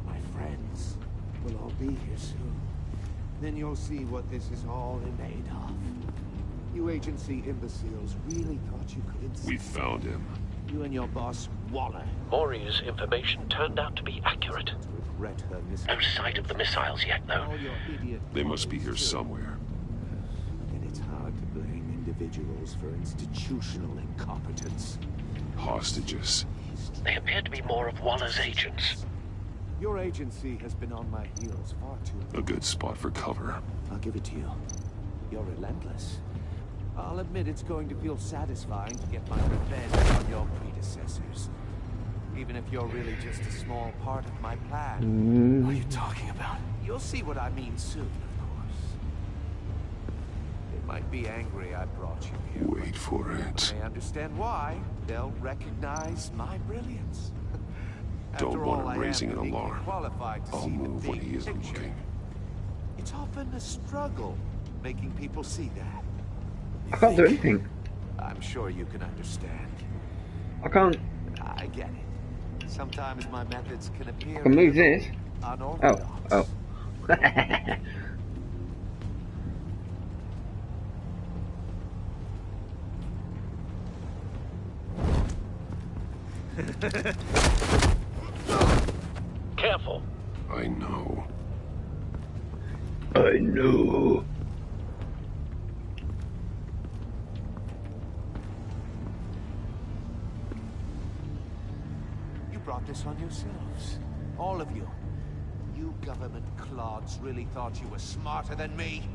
My friends will all be here soon. Then you'll see what this is all made of. You agency imbeciles really thought you could insist. We found him. You and your boss, Waller. Mori's information turned out to be accurate. Regret her No sight of the missiles yet, though. all your idiot They must be here colleagues, too. somewhere. And it's hard to blame individuals for institutional incompetence. Hostages. They appear to be more of Waller's agents. Your agency has been on my heels far too long. A good spot for cover. I'll give it to you. You're relentless. I'll admit it's going to feel satisfying to get my revenge on your predecessors. Even if you're really just a small part of my plan. What are you talking about? You'll see what I mean soon, of course. They might be angry I brought you here. Wait for it. I understand why. They'll recognize my brilliance. Don't After want all, him I am raising an uniquely alarm. qualified to I'll see the move when big he isn't picture. looking. It's often a struggle making people see that. I can't do anything. I'm sure you can understand. I can't. I get it. Sometimes my methods can appear I can move this. unorthodox. Oh. Careful. I know. I know. You brought this on yourselves. All of you. You government clods really thought you were smarter than me.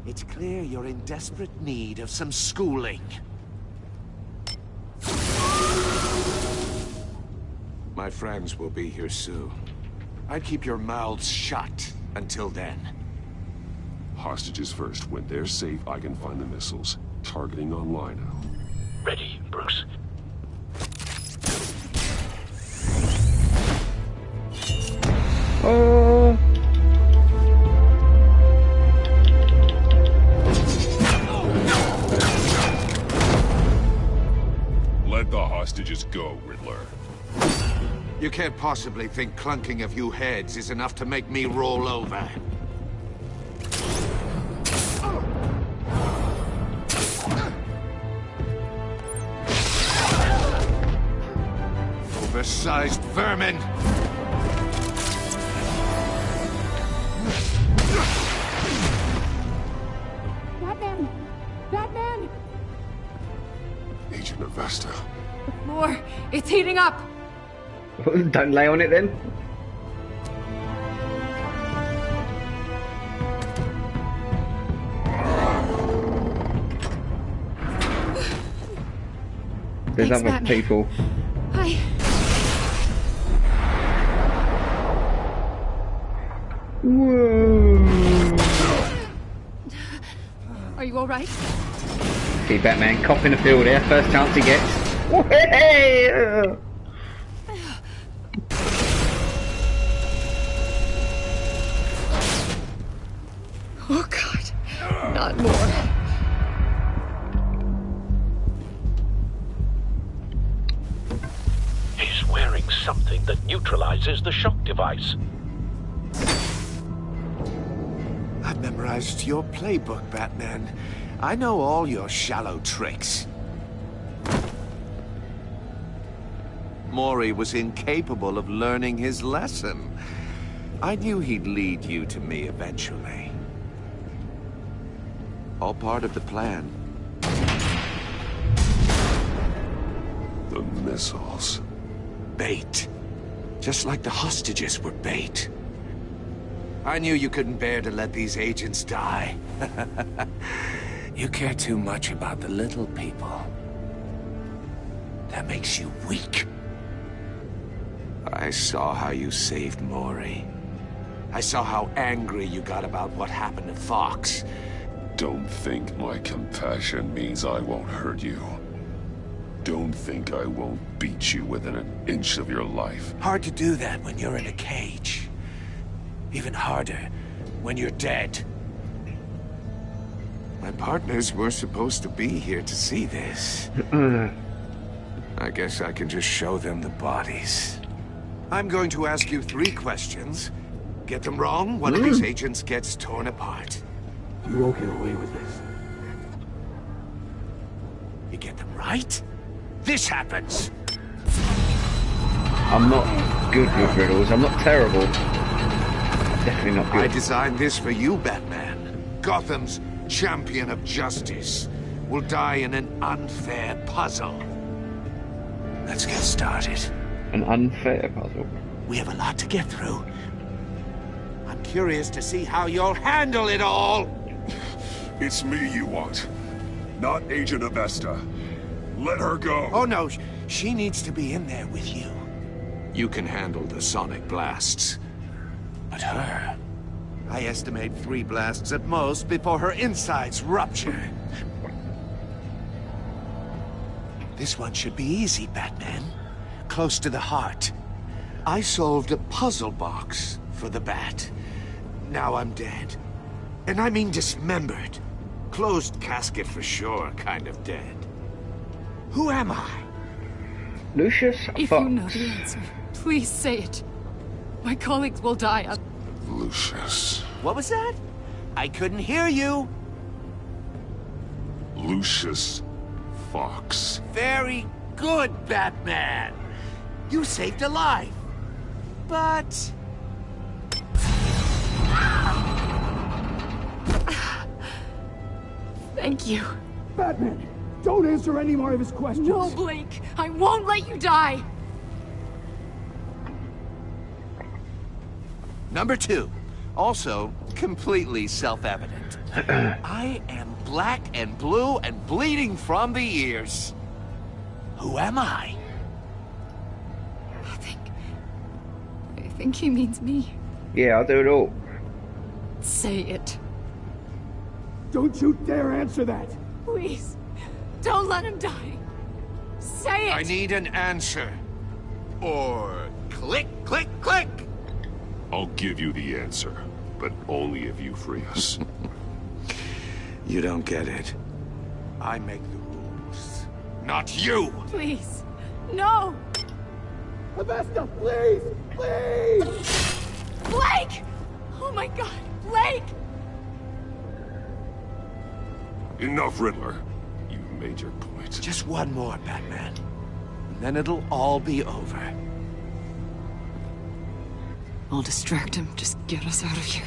It's clear you're in desperate need of some schooling. My friends will be here soon. I'd keep your mouths shut until then. Hostages first. When they're safe, I can find the missiles. Targeting online now. Ready, Bruce. Oh. Let the hostages go, Riddler. You can't possibly think clunking a few heads is enough to make me roll over. Oversized vermin! Batman! Batman! Agent Avesta. The floor, it's heating up! Don't lay on it then. There's Thanks, other Batman. people. Hi. Whoa. Are you all right? See Batman cop in the field here, first chance he gets. Hey! Oh, God. Not more. He's wearing something that neutralizes the shock device. I've memorized your playbook, Batman. I know all your shallow tricks. Mori was incapable of learning his lesson. I knew he'd lead you to me eventually. All part of the plan. The missiles. Bait. Just like the hostages were bait. I knew you couldn't bear to let these agents die. You care too much about the little people. That makes you weak. I saw how you saved Mori. I saw how angry you got about what happened to Fox. Don't think my compassion means I won't hurt you. Don't think I won't beat you within an inch of your life. Hard to do that when you're in a cage. Even harder when you're dead. My partners were supposed to be here to see this. I guess I can just show them the bodies. I'm going to ask you 3 questions. Get them wrong, one of these agents gets torn apart. You won't get away with this. You get them right, this happens. I'm not good with riddles. I'm not terrible. Definitely not good. I designed this for you, Batman. Gotham's champion of justice will die in an unfair puzzle. Let's get started. An unfair puzzle. We have a lot to get through. I'm curious to see how you'll handle it all. It's me you want, not Agent Avesta. Let her go. Oh no, she needs to be in there with you. You can handle the sonic blasts. But her... I estimate 3 blasts at most before her insides rupture. This one should be easy, Batman. Close to the heart. I solved a puzzle box for the Bat. Now I'm dead. And I mean dismembered. Closed casket for sure, kind of dead. Who am I? Lucius If Fox. you know the answer, please say it. My colleagues will die. Lucius. What was that? I couldn't hear you. Lucius Fox. Very good, Batman. You saved a life. But... Thank you. Batman, don't answer any more of his questions. No, Blake. I won't let you die. Number 2. Also, completely self-evident. I am black and blue and bleeding from the ears. Who am I? I think he means me. Yeah, I'll do it all. Say it. Don't you dare answer that. Please. Don't let him die. Say it. I need an answer. Or click, click, click. I'll give you the answer, but only if you free us. You don't get it. I make the rules, not you. Please. No. Avesta, please! Please! Blake! Oh my God, Blake! Enough, Riddler. You've made your point. Just one more, Batman. And then it'll all be over. I'll distract him. Just get us out of here.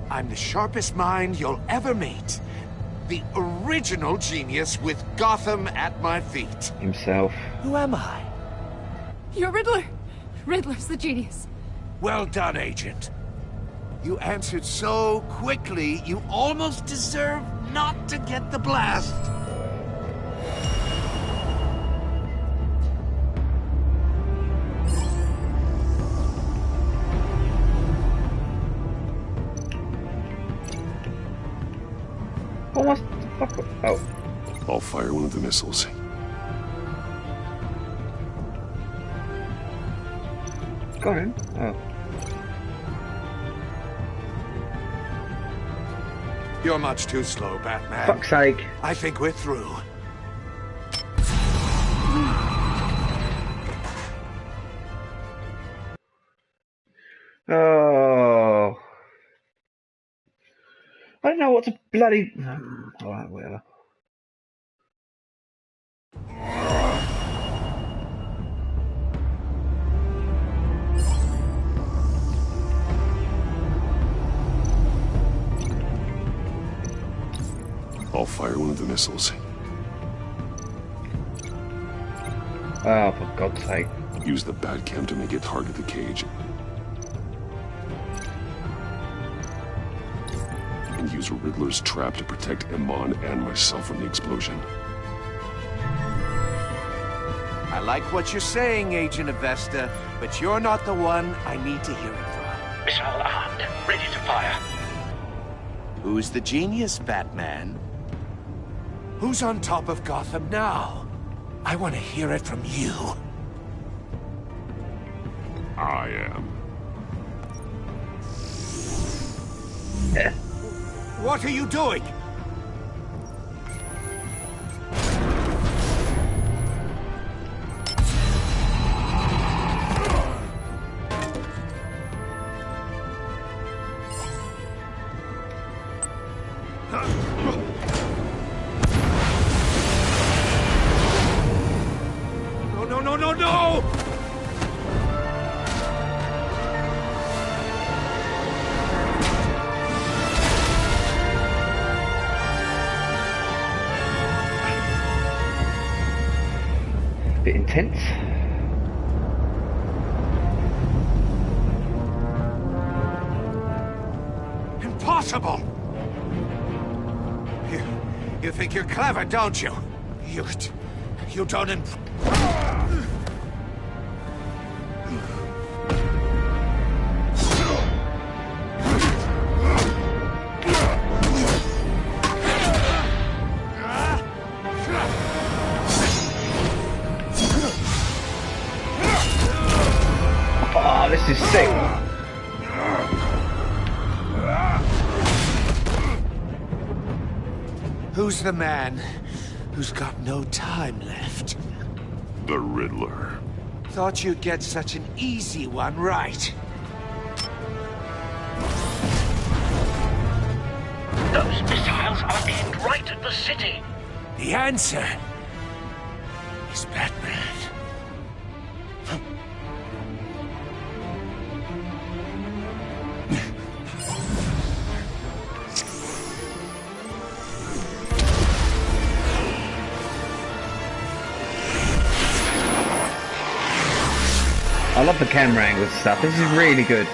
I'm the sharpest mind you'll ever meet. The original genius with Gotham at my feet. Himself. Who am I? You're Riddler. Riddler's the genius. Well done, Agent. You answered so quickly, you almost deserve not to get the blast. I'll fire one of the missiles. Got him. Oh. You're much too slow, Batman. Fuck's sake. I think we're through. Oh. I don't know what to bloody... Alright, whatever. I'll fire one of the missiles. Oh, for God's sake. Use the Batcam to make it target the cage. And use Riddler's trap to protect Iman and myself from the explosion. I like what you're saying, Agent Avesta, but you're not the one I need to hear it from. Missile armed, ready to fire. Who's the genius, Batman? Who's on top of Gotham now? I want to hear it from you. I am. What are you doing? No! Bit intense. Impossible! You think you're clever, don't you? You don't Oh, this is sick. Who's the man who's got no time left? The Riddler. Thought you'd get such an easy one right. Those missiles are aimed right at the city. The answer is Batman. I love the camera angles and stuff. This is really good.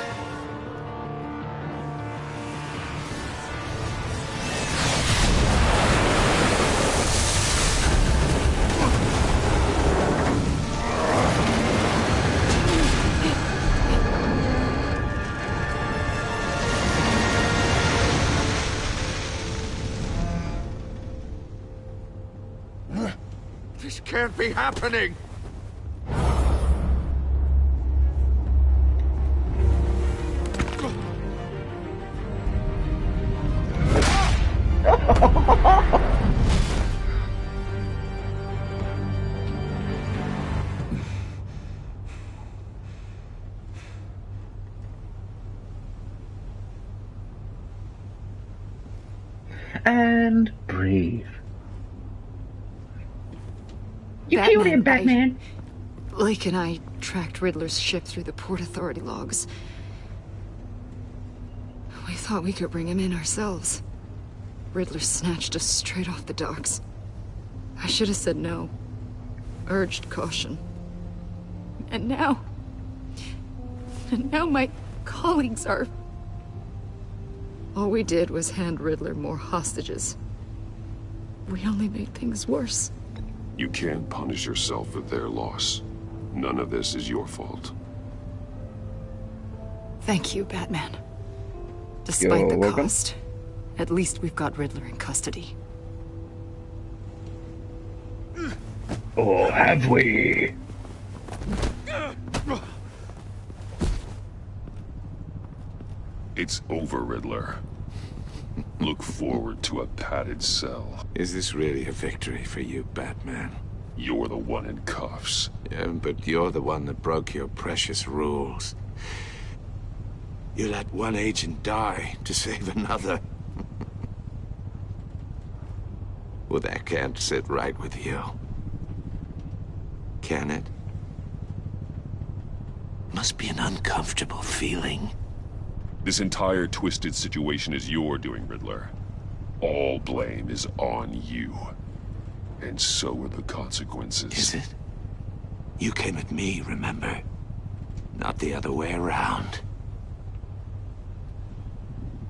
This can't be happening! And breathe. You Batman, killed him, Batman! Lake and I tracked Riddler's ship through the Port Authority logs. We thought we could bring him in ourselves. Riddler snatched us straight off the docks. I should have said no. Urged caution. And now my colleagues are... All we did was hand Riddler more hostages. We only made things worse. You can't punish yourself for their loss. None of this is your fault. Thank you, Batman. Despite You're the welcome. cost, at least we've got Riddler in custody. Or have we? It's over, Riddler. Look forward to a padded cell. Is this really a victory for you, Batman? You're the one in cuffs. Yeah, but you're the one that broke your precious rules. You let one agent die to save another. Well, that can't sit right with you. Can it? Must be an uncomfortable feeling. This entire twisted situation is your doing, Riddler. All blame is on you. And so are the consequences. Is it? You came at me, remember? Not the other way around.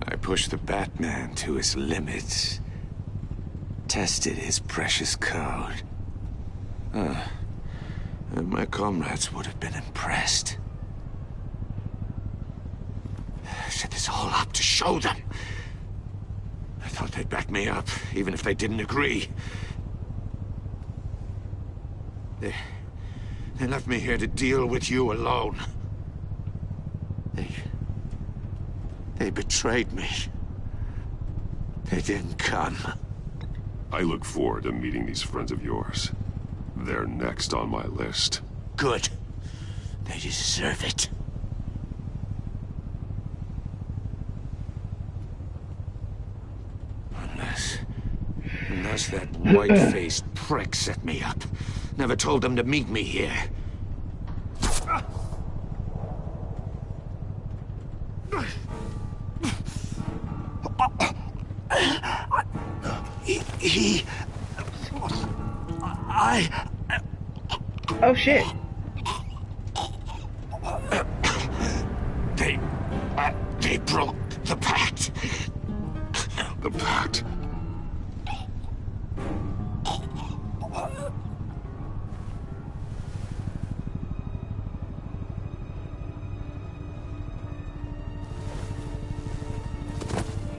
I pushed the Batman to his limits. Tested his precious code. And my comrades would have been impressed. I set this all up to show them. I thought they'd back me up, even if they didn't agree. They left me here to deal with you alone. They betrayed me. They didn't come. I look forward to meeting these friends of yours. They're next on my list. Good. They deserve it. Unless that white-faced prick set me up. Never told them to meet me here. Oh shit. They broke the pact. The pact?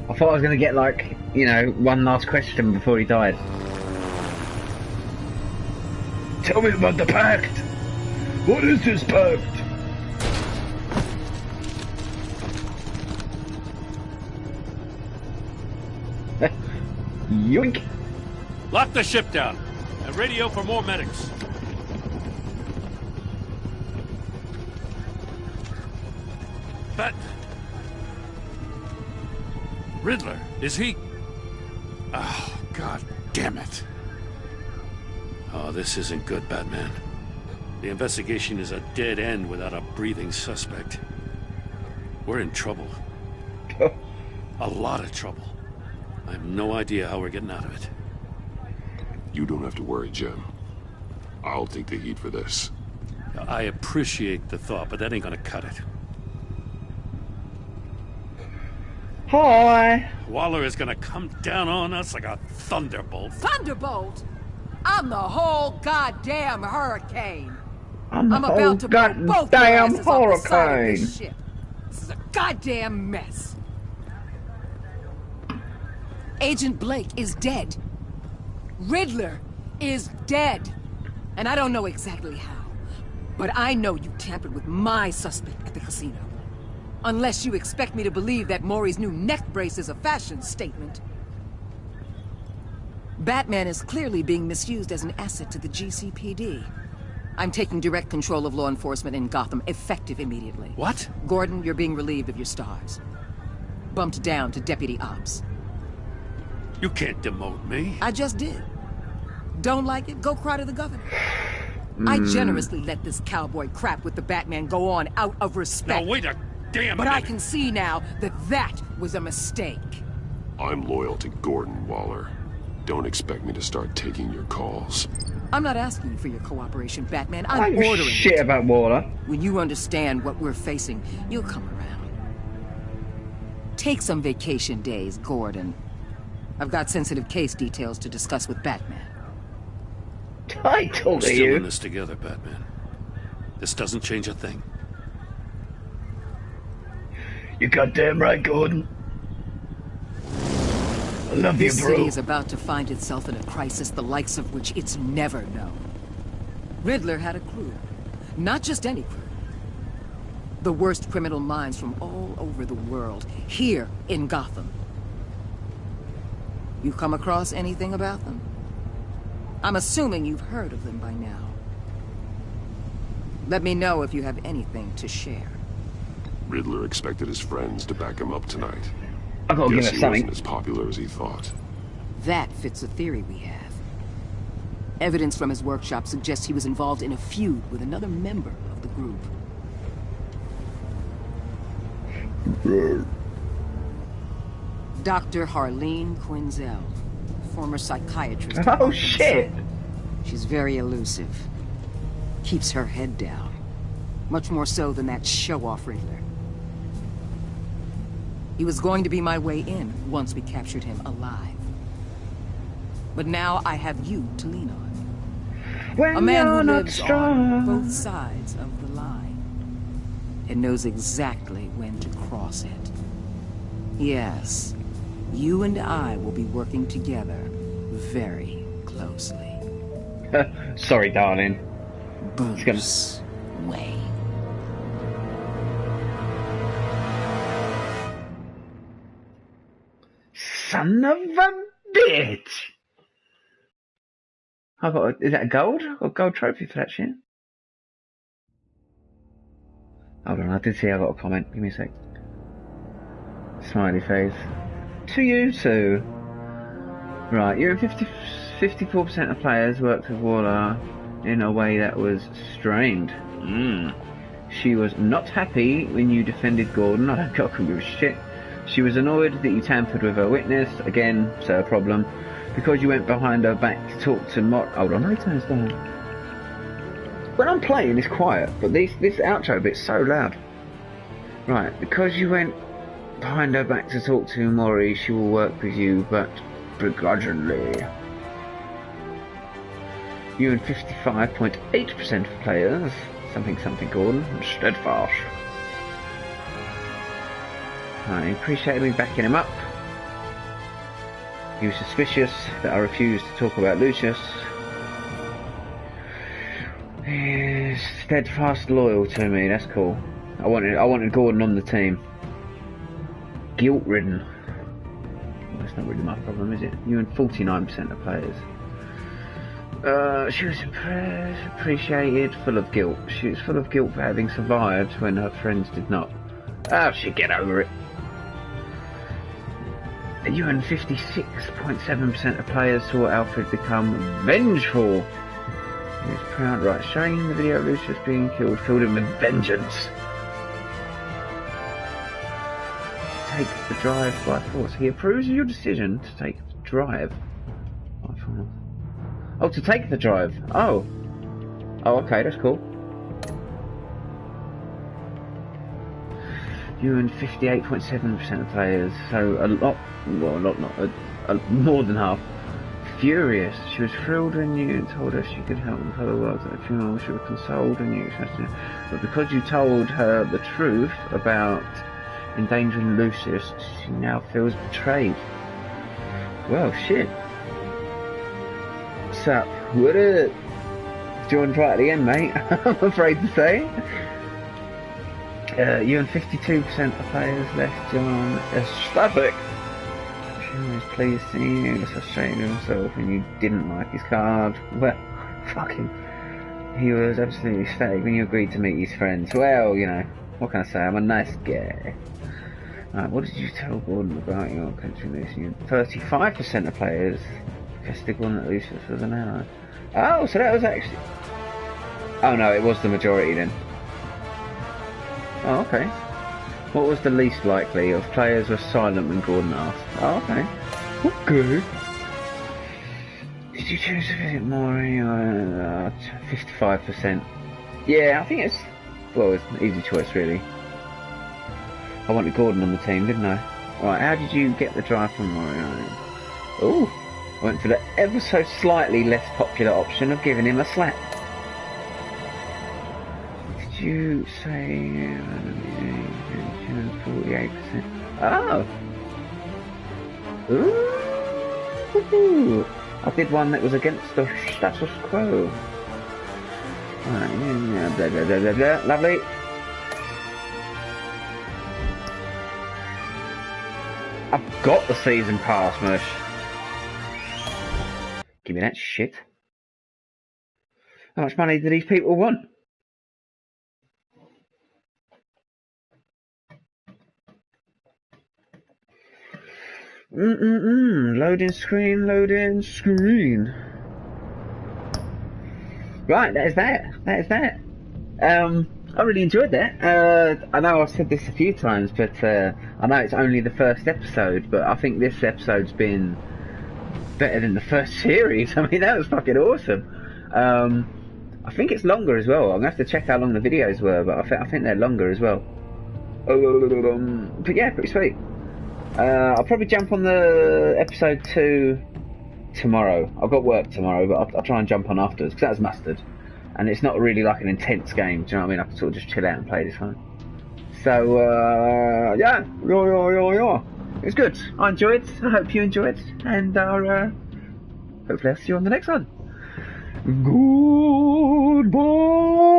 I thought I was going to get, like, you know, one last question before he died. Tell me about the pact! What is this pact? Yoink! Lock the ship down and radio for more medics. But Riddler, is he? Oh, God damn it. Oh, this isn't good, Batman. The investigation is a dead end without a breathing suspect. We're in trouble. A lot of trouble. I have no idea how we're getting out of it. You don't have to worry, Jim. I'll take the heat for this. I appreciate the thought, but that ain't gonna cut it. Hi! Waller is gonna come down on us like a thunderbolt. Thunderbolt? I'm the whole goddamn hurricane. I'm about to blow both your damn asses off the side of hurricane. this ship. This is a goddamn mess. Agent Blake is dead. Riddler is dead. And I don't know exactly how. But I know you tampered with my suspect at the casino. Unless you expect me to believe that Maury's new neck brace is a fashion statement. Batman is clearly being misused as an asset to the GCPD. I'm taking direct control of law enforcement in Gotham, effective immediately. What? Gordon, you're being relieved of your stars. Bumped down to Deputy Ops. You can't demote me. I just did. Don't like it? Go cry to the governor. I generously let this cowboy crap with the Batman go on out of respect. Now wait a damn But minute. I can see now that that was a mistake. I'm loyal to Gordon, Waller. Don't expect me to start taking your calls. I'm not asking you for your cooperation, Batman. I'm I don't give a ordering shit it. about Waller. When you understand what we're facing, you'll come around. Take some vacation days, Gordon. I've got sensitive case details to discuss with Batman. I told We're still you. in this together, Batman. This doesn't change a thing. You're goddamn right, Gordon. I love you, This bro. city is about to find itself in a crisis the likes of which it's never known. Riddler had a crew. Not just any crew. The worst criminal minds from all over the world, here in Gotham. You come across anything about them? I'm assuming you've heard of them by now. Let me know if you have anything to share. Riddler expected his friends to back him up tonight. I've got to give Guess it he something. wasn't as popular as he thought. That fits a theory we have. Evidence from his workshop suggests he was involved in a feud with another member of the group. Dr. Harleen Quinzel, former psychiatrist. Oh, shit! She's very elusive. Keeps her head down. Much more so than that show-off Riddler. He was going to be my way in once we captured him alive. But now I have you to lean on. When a man who you're not lives strong. on both sides of the line. And knows exactly when to cross it. Yes, you and I will be working together very closely. Sorry, darling. Bruce Wayne. Son of a bitch! Is that a gold? I've got a gold trophy for that shit. Hold on, I did see I got a comment. Give me a sec. Smiley face. To you too. Right, you're 54% of players worked with Waller in a way that was strained. She was not happy when you defended Gordon. I couldn't give a shit. She was annoyed that you tampered with her witness. Again, so a problem. Because you went behind her back to talk to Hold on, let me turn this down. When I'm playing, it's quiet, but this outro bit's so loud. Right, because you went behind her back to talk to Mori, she will work with you, but begrudgingly. You and 55.8% of players, something Gordon, steadfast. I appreciated me backing him up. He was suspicious that I refused to talk about Lucius. He's steadfast loyal to me, that's cool. I wanted Gordon on the team. Guilt-ridden. Well, that's not really my problem, is it? You and 49% of players. She was impressed, appreciated, full of guilt. She was full of guilt for having survived when her friends did not. Oh, she'd get over it. You and 56.7% of players saw Alfred become vengeful. He was proud, right? Showing him the video of Lucius being killed filled him with vengeance. Take the drive by force. He approves of your decision to take the drive by force. Oh, to take the drive. Oh, okay, that's cool. You and 58.7% of players, so a lot, well, more than half. Furious. She was thrilled when you told her she could help with her work at the funeral. She was consoled when you expressed it. But because you told her the truth about endangering Lucius, she now feels betrayed. Well, shit. Sup? What up? Joined right at the end, mate. I'm afraid to say. You and 52% of players left John ecstatic. She was pleased to see you. He was frustrated with himself and you didn't like his card. Well, fuck him. He was absolutely ecstatic when you agreed to meet his friends. Well, you know, what can I say? I'm a nice guy. Right, what did you tell Gordon about your country, Lucius? 35% of players confessed Gordon that Lucius was an ally. Oh, so that was actually... Oh no, it was the majority then. Oh, okay. What was the least likely of players were silent when Gordon asked? Oh, okay. Okay. Did you choose to visit Maury? 55%. Yeah, I think it's... Well, it's an easy choice, really. I wanted Gordon on the team, didn't I? Right, how did you get the drive from Maury? Oh, I went for the ever so slightly less popular option of giving him a slap. Did you say 48%? Oh! Ooh! I did one that was against the status quo. Alright, blah, blah, blah, blah, blah. Lovely. I've got the season pass, Mush. Give me that shit. How much money do these people want? Loading screen, loading screen. Right, that is that. That is that. I really enjoyed that. I know I've said this a few times, but I know it's only the first episode, but I think this episode's been better than the first series. I mean, that was fucking awesome. I think it's longer as well. I'm gonna have to check how long the videos were, but I think they're longer as well. But yeah, pretty sweet. I'll probably jump on the episode 2 tomorrow. I've got work tomorrow, but I'll try and jump on afterwards, because that was mustard. And it's not really like an intense game, do you know what I mean? I can sort of just chill out and play this one. So, yeah. It's good. I enjoyed it. I hope you enjoyed. And hopefully I'll see you on the next one. Goodbye.